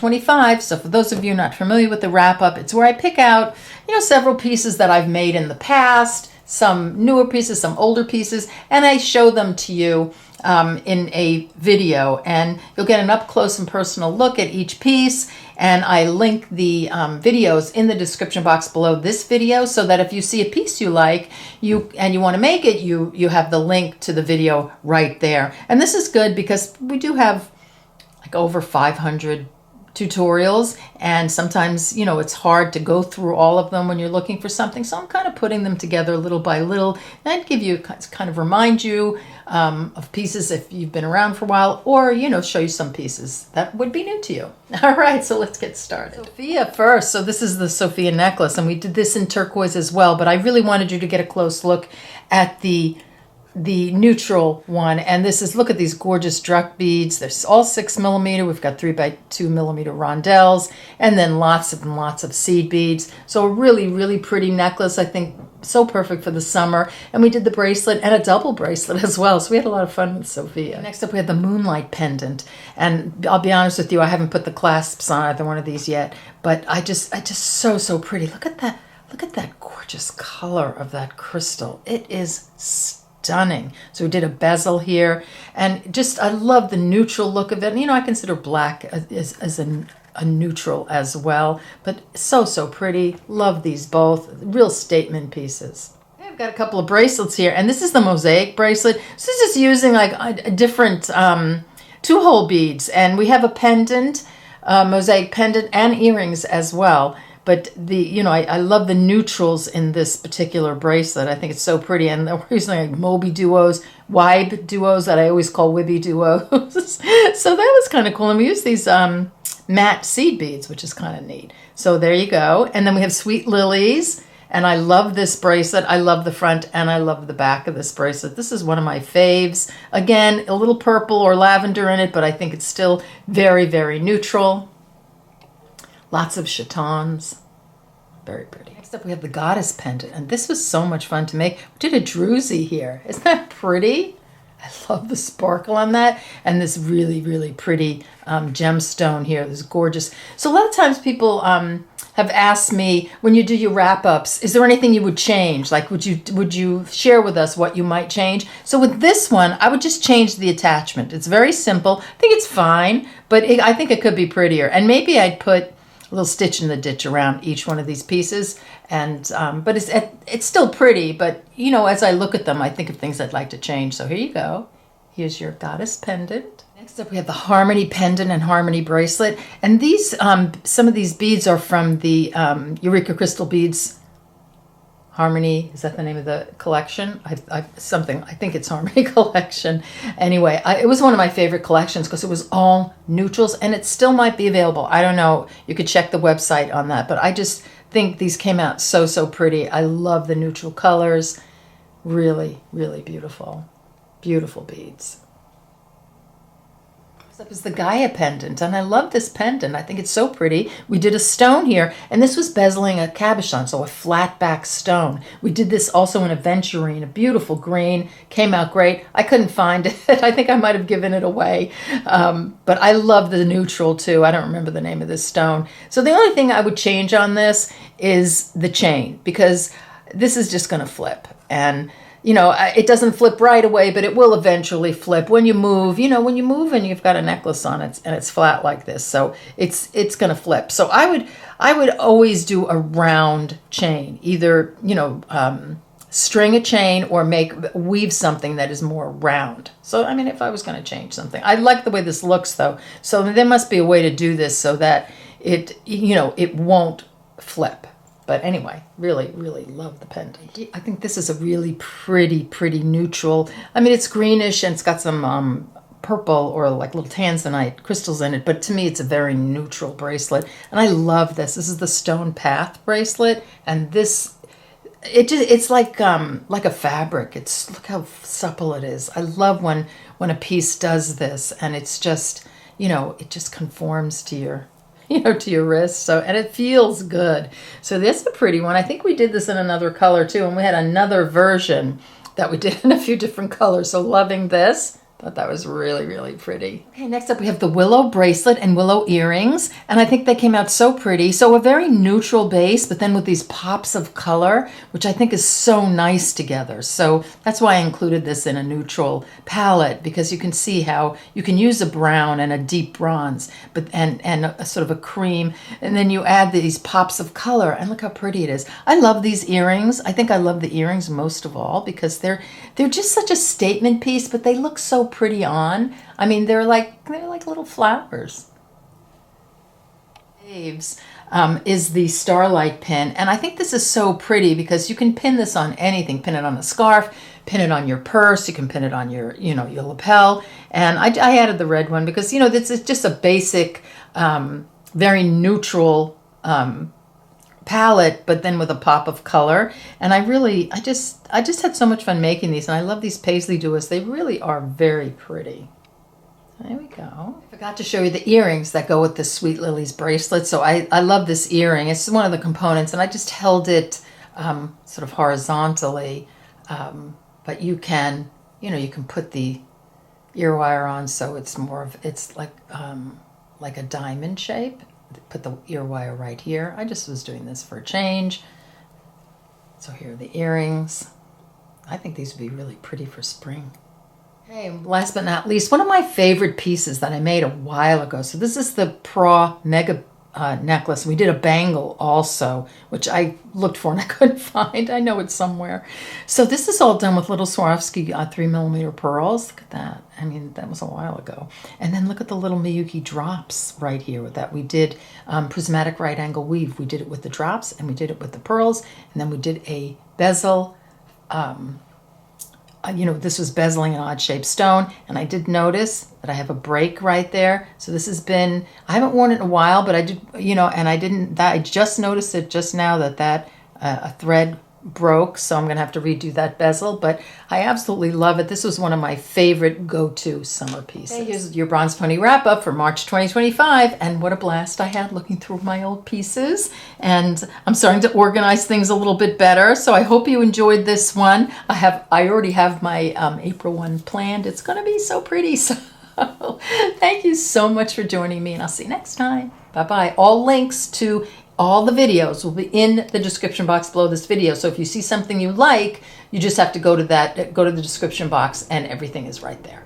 25. So for those of you not familiar with the wrap up, it's where I pick out, several pieces that I've made in the past, some newer pieces, some older pieces, and I show them to you in a video, and you'll get an up close and personal look at each piece. And I link the videos in the description box below this video, so that if you see a piece you like, you want to make it, you have the link to the video right there. And this is good because we do have like over 500 tutorials, and sometimes it's hard to go through all of them when you're looking for something, so I'm kind of putting them together little by little and give you kind of remind you of pieces if you've been around for a while, or show you some pieces that would be new to you. All right, so let's get started. Sophia first. So this is the Sophia necklace, and we did this in turquoise as well, but I really wanted you to get a close look at the neutral one. And this is, look at these gorgeous druck beads. They're all 6 millimeter. We've got 3 by 2 millimeter rondelles, and then lots and lots of seed beads. So a really, really pretty necklace. I think so perfect for the summer. And we did the bracelet and a double bracelet as well. So we had a lot of fun with Sophia. Next up, we had the Moonlight pendant. And I'll be honest with you, I haven't put the clasps on either one of these yet, but I just so pretty. Look at that. Look at that gorgeous color of that crystal. It is stunning. So we did a bezel here, and just I love the neutral look of it. And, I consider black as a neutral as well, but so pretty. Love these both. Real statement pieces. I've got a couple of bracelets here, and this is the Mosaic bracelet. This is just using like a different 2-hole beads, and we have a pendant, Mosaic pendant, and earrings as well. But I love the neutrals in this particular bracelet. I think it's so pretty. And we're using like Moby duos, Wibe duos that I always call Wibby duos. So that was kind of cool. And we use these matte seed beads, which is kind of neat. So there you go. And then we have Sweet Lilies. And I love this bracelet. I love the front and I love the back of this bracelet. This is one of my faves. Again, a little purple or lavender in it, but I think it's still very, very neutral. Lots of chatons. Very pretty. Next up, we have the Goddess pendant, and this was so much fun to make. We did a druzy here. Isn't that pretty? I love the sparkle on that, and this really, really pretty gemstone here. This is gorgeous. So a lot of times people have asked me, when you do your wrap-ups, is there anything you would change? Like, would you share with us what you might change? So with this one, I would just change the attachment. It's very simple. I think it's fine, but I think it could be prettier. And maybe I'd put a little stitch in the ditch around each one of these pieces, and but it's still pretty. But as I look at them, I think of things I'd like to change. So here you go. Here's your Goddess pendant. Next up, we have the Harmony pendant and Harmony bracelet, and these some of these beads are from the Eureka Crystal Beads. Harmony, is that the name of the collection? I think it's Harmony collection. Anyway, it was one of my favorite collections because it was all neutrals, and it still might be available. I don't know. You could check the website on that, but I just think these came out so pretty. I love the neutral colors. Really, really beautiful. Beautiful beads. Up is the Gaia pendant, and I love this pendant. I think it's so pretty. We did a stone here, and this was bezeling a cabochon, so a flat back stone. We did this also in aventurine, a beautiful green. Came out great. I couldn't find it. I think I might have given it away, but I love the neutral too. I don't remember the name of this stone. So the only thing I would change on this is the chain, because this is just going to flip, and it doesn't flip right away, but it will eventually flip when you move. When you move and you've got a necklace on it and it's flat like this, so it's going to flip. So I would always do a round chain, either string a chain or weave something that is more round. So I mean, if I was going to change something, I like the way this looks though. So there must be a way to do this so that it won't flip. But anyway, really, really love the pendant. I think this is a really pretty neutral. I mean, it's greenish and it's got some purple or like little tanzanite crystals in it. But to me, it's a very neutral bracelet. And I love this. This is the Stone Path bracelet. And it's like a fabric. Look how supple it is. I love when a piece does this, and it's just, it just conforms to your wrist. So, and it feels good. So this is a pretty one. I think we did this in another color too. And we had another version that we did in a few different colors. So loving this. Thought that was really, really pretty. Okay, next up we have the Willow bracelet and Willow earrings. And I think they came out so pretty. So a very neutral base, but then with these pops of color, which I think is so nice together. So that's why I included this in a neutral palette, because you can see how you can use a brown and a deep bronze, but and a sort of a cream. And then you add these pops of color, and look how pretty it is. I love these earrings. I think I love the earrings most of all because they're just such a statement piece, but they look so pretty on. I mean, they're like little flowers. Waves is the Starlight pin, and I think this is so pretty because you can pin this on anything. Pin it on a scarf, pin it on your purse, you can pin it on your, you know, your lapel. And I added the red one because, you know, this is just a basic, very neutral palette, but then with a pop of color. And I just had so much fun making these, and I love these paisley duos. They really are very pretty. There we go. I forgot to show you the earrings that go with the Sweet Lilies bracelet. So I love this earring. It's one of the components, and I just held it sort of horizontally. But you can, you know, you can put the ear wire on so it's it's like a diamond shape. Put the ear wire right here. I just was doing this for a change. So here are the earrings. I think these would be really pretty for spring. Okay, last but not least, one of my favorite pieces that I made a while ago. So this is the PRAW Mega necklace. We did a bangle also, which I looked for and I couldn't find. I know it's somewhere. So this is all done with little Swarovski 3mm pearls. Look at that. I mean, that was a while ago. And then look at the little Miyuki drops right here with that. We did prismatic right angle weave. We did it with the drops and we did it with the pearls. And then we did a bezel. You know, this was bezeling an odd-shaped stone, and I did notice that I have a break right there. So this has been, I haven't worn it in a while, but I did, you know, and I just noticed it just now that a thread broke, so I'm going to have to redo that bezel, but I absolutely love it. This was one of my favorite go-to summer pieces. Okay, here's your Bronzepony wrap-up for March 2025, and what a blast I had looking through my old pieces, and I'm starting to organize things a little bit better, so I hope you enjoyed this one. I already have my April one planned. It's going to be so pretty, so thank you so much for joining me, and I'll see you next time. Bye-bye. All links to all the videos will be in the description box below this video. So if you see something you like, you just have to go to the description box and everything is right there.